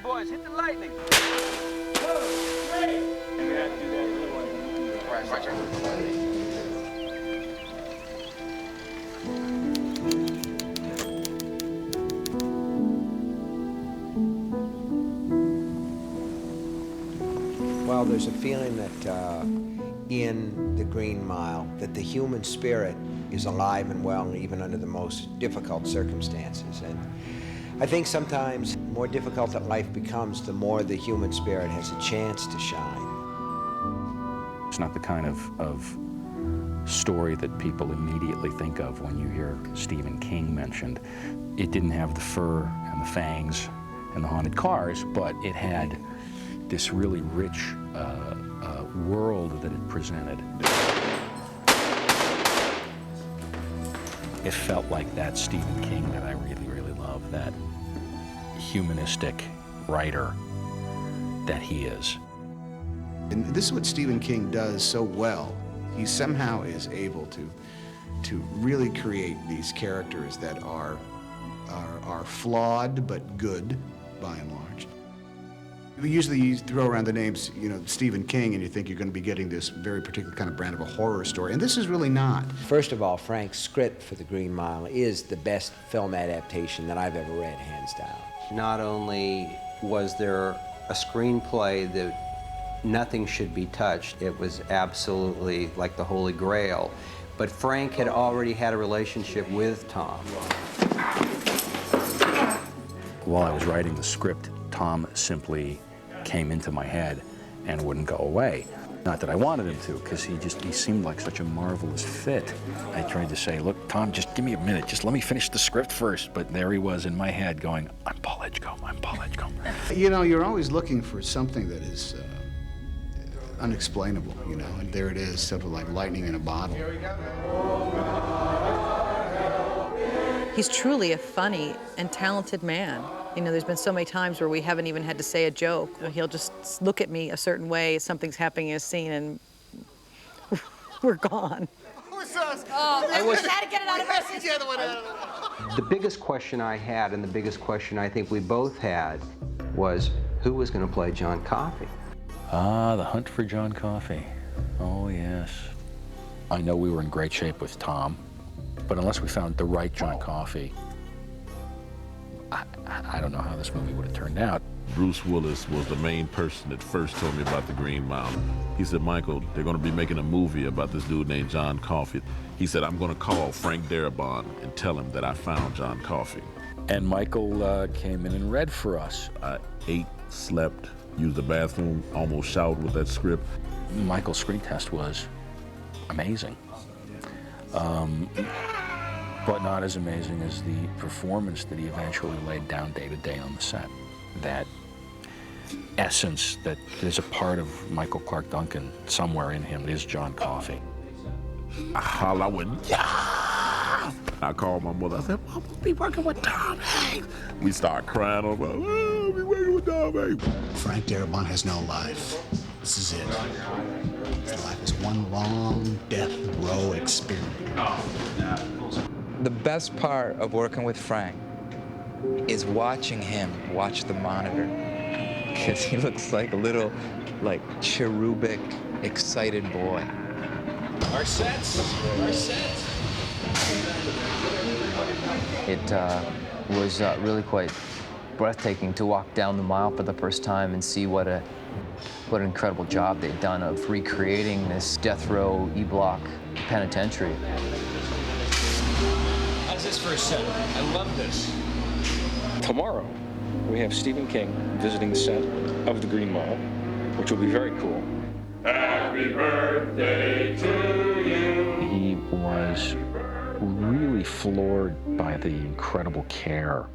lightning, boys. Hit the lightning. Well, there's a feeling that in the Green Mile, that the human spirit is alive and well even under the most difficult circumstances. And I think sometimes the more difficult that life becomes, the more the human spirit has a chance to shine. It's not the kind of story that people immediately think of when you hear Stephen King mentioned. It didn't have the fur and the fangs and the haunted cars, but it had this really rich world that it presented. It felt like that Stephen King that I really, really love, that humanistic writer that he is. And this is what Stephen King does so well. He somehow is able to really create these characters that are flawed but good, by and large. Usually you throw around the names, Stephen King, and you think you're going to be getting this very particular kind of brand of a horror story, and this is really not. First of all, Frank's script for The Green Mile is the best film adaptation that I've ever read, hands down. Not only was there a screenplay that nothing should be touched, it was absolutely like the Holy Grail, but Frank had already had a relationship with Tom. While I was writing the script, Tom simply came into my head and wouldn't go away. Not that I wanted him to, because he seemed like such a marvelous fit. I tried to say, look, Tom, just give me a minute. Just let me finish the script first. But there he was in my head going, I'm Paul Edgecombe, I'm Paul Edgecombe. You're always looking for something that is unexplainable, and there it is, sort of like lightning in a bottle. He's truly a funny and talented man. There's been so many times where we haven't even had to say a joke. He'll just look at me a certain way, something's happening in a scene, and we're gone. Had to get it out of us. The biggest question I had, and the biggest question I think we both had, was who was going to play John Coffey? Ah, the hunt for John Coffey. Oh, yes. I know we were in great shape with Tom, but unless we found the right John Coffey, I don't know how this movie would have turned out. Bruce Willis was the main person that first told me about The Green Mile. He said, Michael, they're going to be making a movie about this dude named John Coffey. He said, I'm going to call Frank Darabont and tell him that I found John Coffey. And Michael came in and read for us. I ate, slept, used the bathroom, almost showered with that script. Michael's screen test was amazing. But not as amazing as the performance that he eventually laid down day to day on the set. That essence that there's a part of Michael Clarke Duncan somewhere in him is John Coffey. I went, yeah! I called my mother. I said, Mom, we'll be working with Tom Hanks. We started crying. I was like, oh, we'll be working with Tom Hanks. Frank Darabont has no life. This is it. His life is one long death row experiment. The best part of working with Frank is watching him watch the monitor, because he looks like a little, cherubic, excited boy. Our sets. It was really quite breathtaking to walk down the mile for the first time and see what an incredible job they'd done of recreating this death row E-block penitentiary. How's this for a set? I love this. Tomorrow, we have Stephen King visiting the set of The Green Mile, which will be very cool. Happy birthday to you. He was really floored by the incredible care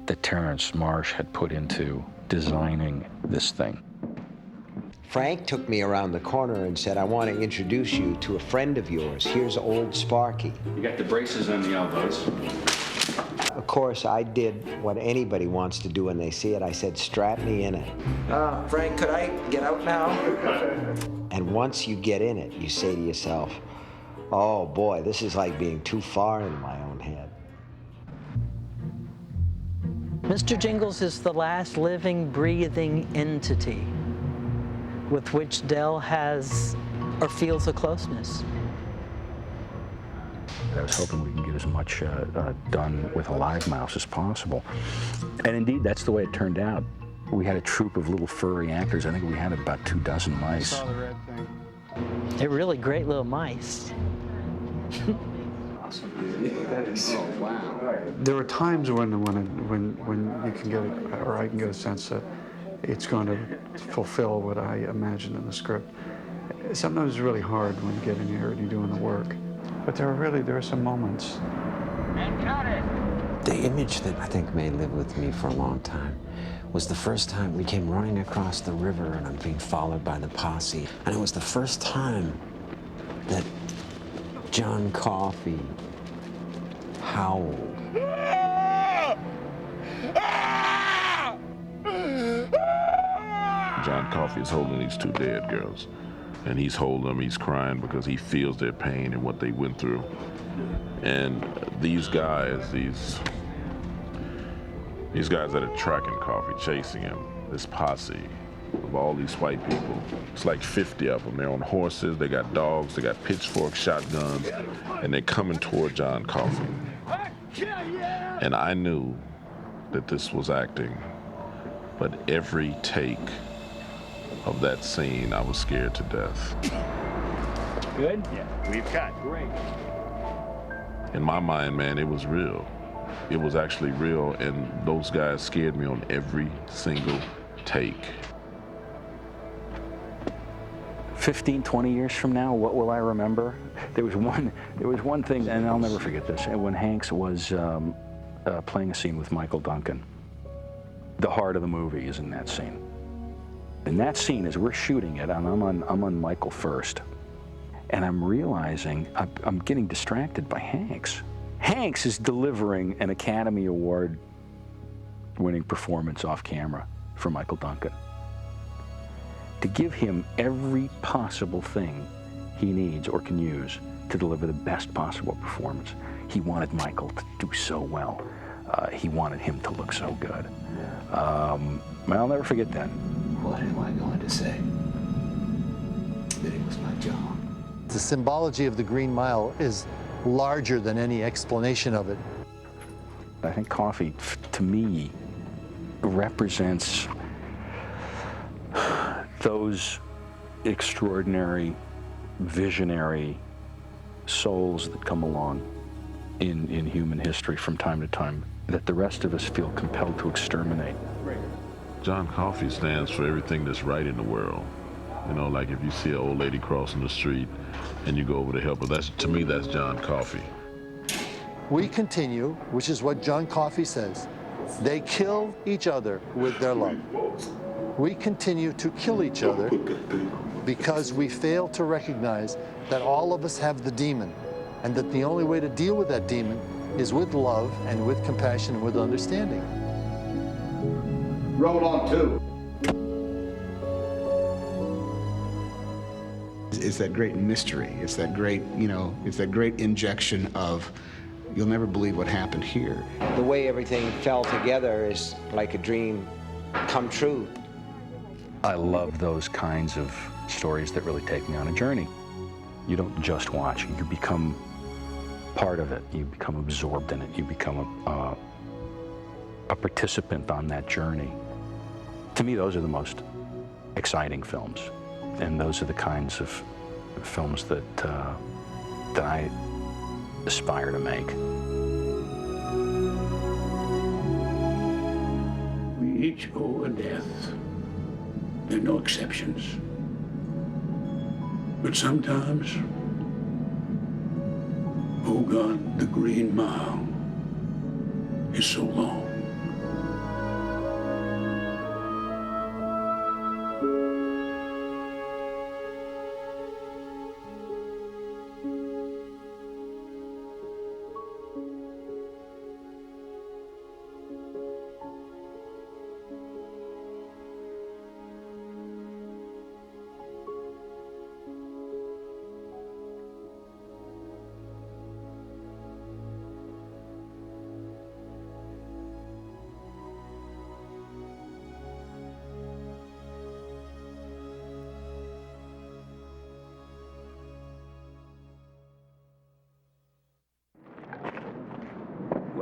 that Terrence Marsh had put into designing this thing. Frank took me around the corner and said, I want to introduce you to a friend of yours. Here's old Sparky. You got the braces on the elbows. Of course, I did what anybody wants to do when they see it. I said, strap me in it. Frank, could I get out now? And once you get in it, you say to yourself, oh boy, this is like being too far in my own head. Mr. Jingles is the last living, breathing entity with which Del has or feels a closeness. I was hoping we can get as much done with a live mouse as possible. And indeed, that's the way it turned out. We had a troupe of little furry actors. I think we had about 24 mice. I saw the red thing. They're really great little mice. Oh, wow. There are times when you can get, or I can get a sense that it's going to fulfill what I imagined in the script. Sometimes it's really hard when you get in here and you're doing the work. But there are some moments. The image that I think may live with me for a long time was the first time we came running across the river and I'm being followed by the posse. And it was the first time that John Coffey howled. John Coffey is holding these two dead girls. And he's holding them, he's crying because he feels their pain and what they went through. And these guys, these guys that are tracking Coffey, chasing him, this posse of all these white people, it's like 50 of them. They're on horses, they got dogs, they got pitchforks, shotguns, and they're coming toward John Coffey. And I knew that this was acting, but every take of that scene, I was scared to death. Good? Yeah, we've cut. Great. In my mind, man, it was real. It was actually real, and those guys scared me on every single take. 15, 20 years from now, what will I remember? There was one thing, and I'll never forget this, and when Hanks was playing a scene with Michael Duncan. The heart of the movie is in that scene. In that scene, as we're shooting it, and I'm on Michael first, and I'm realizing I'm getting distracted by Hanks. Hanks is delivering an Academy Award-winning performance off camera for Michael Duncan. To give him every possible thing he needs or can use to deliver the best possible performance. He wanted Michael to do so well. He wanted him to look so good. I'll never forget that. What am I going to say? That it was my job. The symbology of the Green Mile is larger than any explanation of it. I think Coffey, to me, represents those extraordinary, visionary souls that come along in human history from time to time that the rest of us feel compelled to exterminate. John Coffey stands for everything that's right in the world. You know, like if you see an old lady crossing the street and you go over to help her, to me, that's John Coffey. We continue, which is what John Coffey says. They kill each other with their love. We continue to kill each other because we fail to recognize that all of us have the demon, and that the only way to deal with that demon is with love and with compassion and with understanding. Roll on two. It's that great mystery. It's that great, it's that great injection of, you'll never believe what happened here. The way everything fell together is like a dream come true. I love those kinds of stories that really take me on a journey. You don't just watch, you become part of it. You become absorbed in it. You become a participant on that journey. To me, those are the most exciting films. And those are the kinds of films that I aspire to make. We each owe a death. There are no exceptions. But sometimes, oh God, the Green Mile is so long.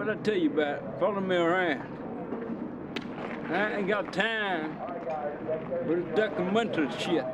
What I tell you about? Follow me around. I ain't got time for this documentary shit.